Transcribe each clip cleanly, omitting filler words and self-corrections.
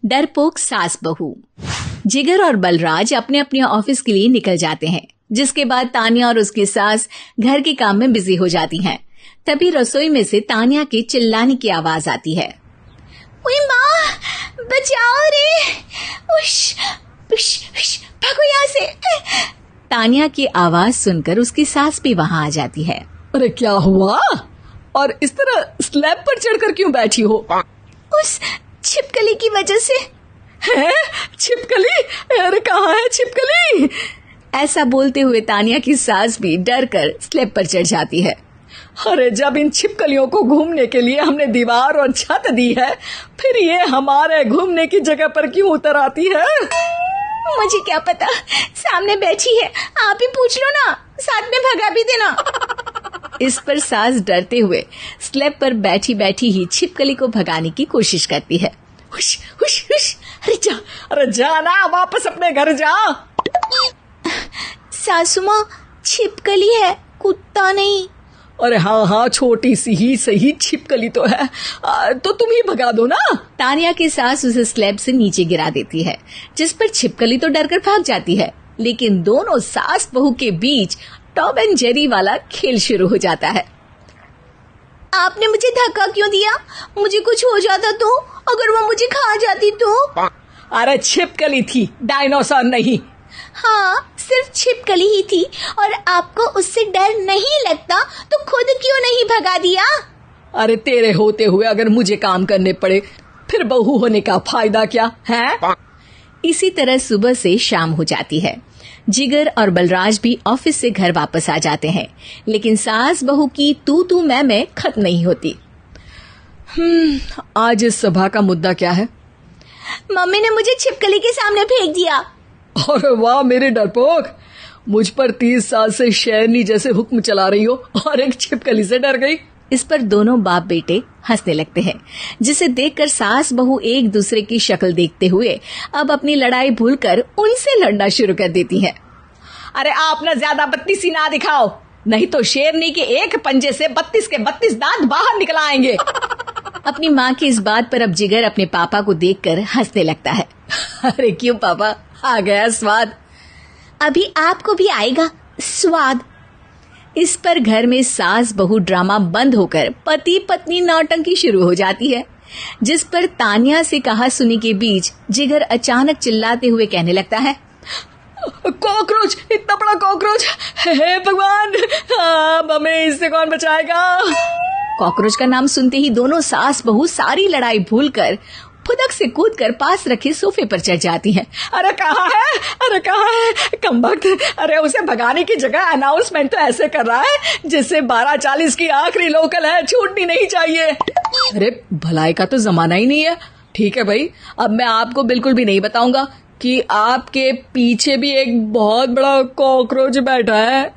डरपोक सास बहू। जिगर और बलराज अपने अपने ऑफिस के लिए निकल जाते हैं, जिसके बाद तानिया और उसकी सास घर के काम में बिजी हो जाती हैं। तभी रसोई में से तानिया के चिल्लाने की आवाज आती है। ओए माँ, बचाओ रे, उश, उश, उश, भागो यहाँ से। तानिया की आवाज सुनकर उसकी सास भी वहाँ आ जाती है। अरे क्या हुआ? और इस तरह स्लैब पर चढ़कर क्यों बैठी हो? उस छिपकली की वजह से। है? छिपकली? अरे कहाँ है छिपकली? ऐसा बोलते हुए तानिया की सास भी डर कर स्लैब पर चढ़ जाती है। अरे जब इन छिपकलियों को घूमने के लिए हमने दीवार और छत दी है, फिर ये हमारे घूमने की जगह पर क्यों उतर आती है? मुझे क्या पता, सामने बैठी है, आप ही पूछ लो ना, साथ में भगा भी देना। इस पर सास डरते हुए स्लैब पर बैठी बैठी ही छिपकली को भगाने की कोशिश करती है। हुश, हुश, हुश, अरे जा ना, वापस अपने घर जा। सासू माँ, छिपकली है, कुत्ता नहीं। अरे हाँ, छोटी सी ही सही छिपकली तो है, तो तुम ही भगा दो ना। तानिया की सास उसे स्लैब से नीचे गिरा देती है, जिस पर छिपकली तो डरकर भाग जाती है, लेकिन दोनों सास बहू के बीच टॉम एंड जेरी वाला खेल शुरू हो जाता है। आपने मुझे धक्का क्यों दिया? मुझे कुछ हो जाता तो? अगर वो मुझे खा जाती तो? अरे छिपकली थी, डायनासोर नहीं। हाँ, सिर्फ छिपकली ही थी, और आपको उससे डर नहीं लगता तो खुद क्यों नहीं भगा दिया? अरे तेरे होते हुए अगर मुझे काम करने पड़े, फिर बहू होने का फायदा क्या है? इसी तरह सुबह से शाम हो जाती है। जिगर और बलराज भी ऑफिस से घर वापस आ जाते हैं, लेकिन सास बहू की तू मैं खत्म नहीं होती। आज इस सभा का मुद्दा क्या है? मम्मी ने मुझे छिपकली के सामने फेंक दिया। अरे वाह मेरे डरपोक, मुझ पर 30 साल से शेरनी जैसे हुक्म चला रही हो और एक छिपकली से डर गई। इस पर दोनों बाप बेटे हंसने लगते हैं, जिसे देखकर सास बहू एक दूसरे की शक्ल देखते हुए अब अपनी लड़ाई भूलकर उनसे लड़ना शुरू कर देती हैं। अरे आप ना ज्यादा बत्तीसी ना दिखाओ, नहीं तो शेरनी के एक पंजे से 32 के 32 दांत बाहर निकल आएंगे। अपनी माँ की इस बात पर अब जिगर अपने पापा को देखकर हंसने लगता है। अरे क्यों पापा, आ गया स्वाद। अभी आपको भी आएगा स्वाद। इस पर घर में सास बहू ड्रामा बंद होकर पति पत्नी नौटंकी शुरू हो जाती है, जिस पर तानिया से कहा सुनी के बीच जिगर अचानक चिल्लाते हुए कहने लगता है। कॉकरोच, इतना बड़ा कॉकरोच, हे भगवान, हमें इससे कौन बचाएगा? कॉकरोच का नाम सुनते ही दोनों सास बहू सारी लड़ाई भूलकर फुदक से कूदकर पास रखे सोफे पर चढ़ जाती हैं। अरे कहाँ है कमबख्त? अरे उसे भगाने की जगह अनाउंसमेंट तो ऐसे कर रहा है जिससे 12:40 की आखिरी लोकल है, छूटनी नहीं चाहिए। अरे भलाई का तो जमाना ही नहीं है। ठीक है भाई, अब मैं आपको बिल्कुल भी नहीं बताऊंगा कि आपके पीछे भी एक बहुत बड़ा कॉकरोच बैठा है।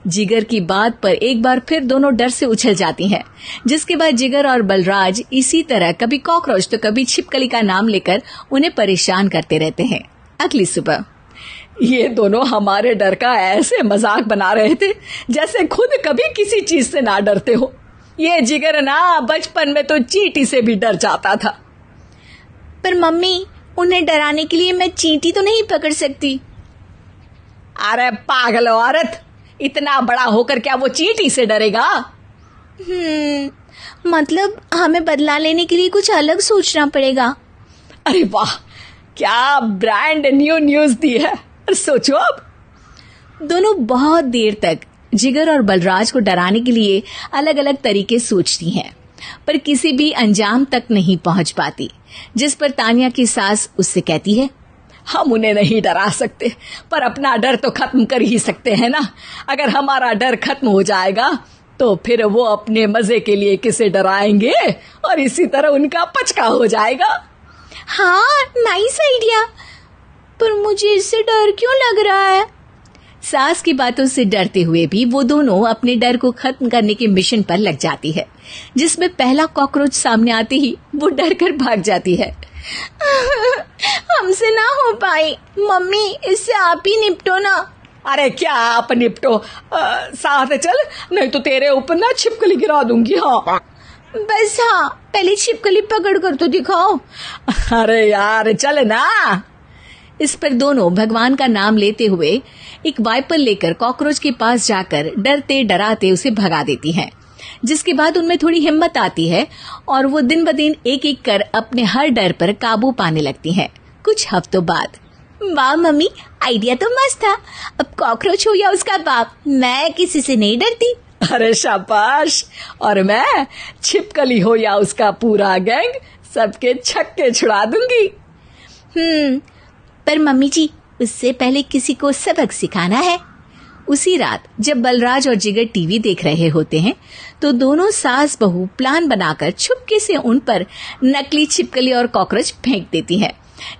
जिगर की बात पर एक बार फिर दोनों डर से उछल जाती हैं, जिसके बाद जिगर और बलराज इसी तरह कभी कॉकरोच तो कभी छिपकली का नाम लेकर उन्हें परेशान करते रहते हैं। अगली सुबह ये दोनों हमारे डर का ऐसे मजाक बना रहे थे जैसे खुद कभी किसी चीज से ना डरते हो। ये जिगर ना बचपन में तो चींटी से भी डर जाता था। पर मम्मी, उन्हें डराने के लिए मैं चींटी तो नहीं पकड़ सकती। अरे पागल औरत, इतना बड़ा होकर क्या वो चींटी से डरेगा? मतलब हमें बदला लेने के लिए कुछ अलग सोचना पड़ेगा। अरे वाह, क्या ब्रांड न्यू न्यूज दी है। सोचो अब। दोनों बहुत देर तक जिगर और बलराज को डराने के लिए अलग अलग तरीके सोचती हैं, पर किसी भी अंजाम तक नहीं पहुंच पाती, जिस पर तानिया की सास उससे कहती है। हम उन्हें नहीं डरा सकते, पर अपना डर तो खत्म कर ही सकते हैं ना। अगर हमारा डर खत्म हो जाएगा तो फिर वो अपने मजे के लिए किसे डराएंगे और इसी तरह उनका पचका हो जाएगा। हाँ, नाइस आइडिया, पर मुझे इससे डर क्यों लग रहा है? सास की बातों से डरते हुए भी वो दोनों अपने डर को खत्म करने के मिशन पर लग जाती है, जिसमें पहला कॉकरोच सामने आते ही वो डर कर भाग जाती है। हमसे ना हो पाई मम्मी, इससे आप ही निपटो ना। अरे क्या आप निपटो, साथ चल, नहीं तो तेरे ऊपर ना छिपकली गिरा दूंगी। हाँ बस हाँ, पहले छिपकली पकड़ कर तो दिखाओ। अरे यार चल ना। इस पर दोनों भगवान का नाम लेते हुए एक वाइपर लेकर कॉकरोच के पास जाकर डरते डराते उसे भगा देती हैं, जिसके बाद उनमें थोड़ी हिम्मत आती है और वो दिन ब दिन एक एक कर अपने हर डर पर काबू पाने लगती हैं। कुछ हफ्तों बाद, वाह मम्मी, आइडिया तो मस्त था। अब कॉकरोच हो या उसका बाप, मैं किसी से नहीं डरती। अरे शाबाश। और मैं छिपकली हो या उसका पूरा गैंग, सबके छक्के छुड़ा दूंगी। पर मम्मी जी, उससे पहले किसी को सबक सिखाना है। उसी रात जब बलराज और जिगर टीवी देख रहे होते हैं तो दोनों सास बहू प्लान बनाकर छुपके से उन पर नकली छिपकली और कॉकरोच फेंक देती हैं,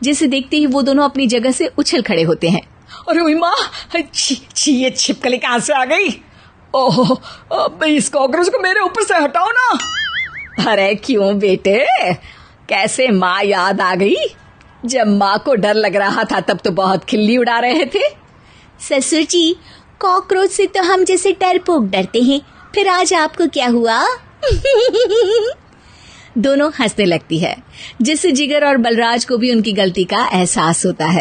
जिसे देखते ही वो दोनों अपनी जगह से उछल खड़े होते हैं। अरे ओए माँ, ये छिपकली कहाँ से आ गई? ओह, इस कॉकरोच को मेरे ऊपर से हटाओ ना। अरे क्यों बेटे, कैसे माँ याद आ गई? जब माँ को डर लग रहा था तब तो बहुत खिल्ली उड़ा रहे थे। ससुर जी, कॉकरोच से तो हम जैसे डरपोक डरते हैं, फिर आज आपको क्या हुआ? दोनों हंसने लगती है, जिससे जिगर और बलराज को भी उनकी गलती का एहसास होता है।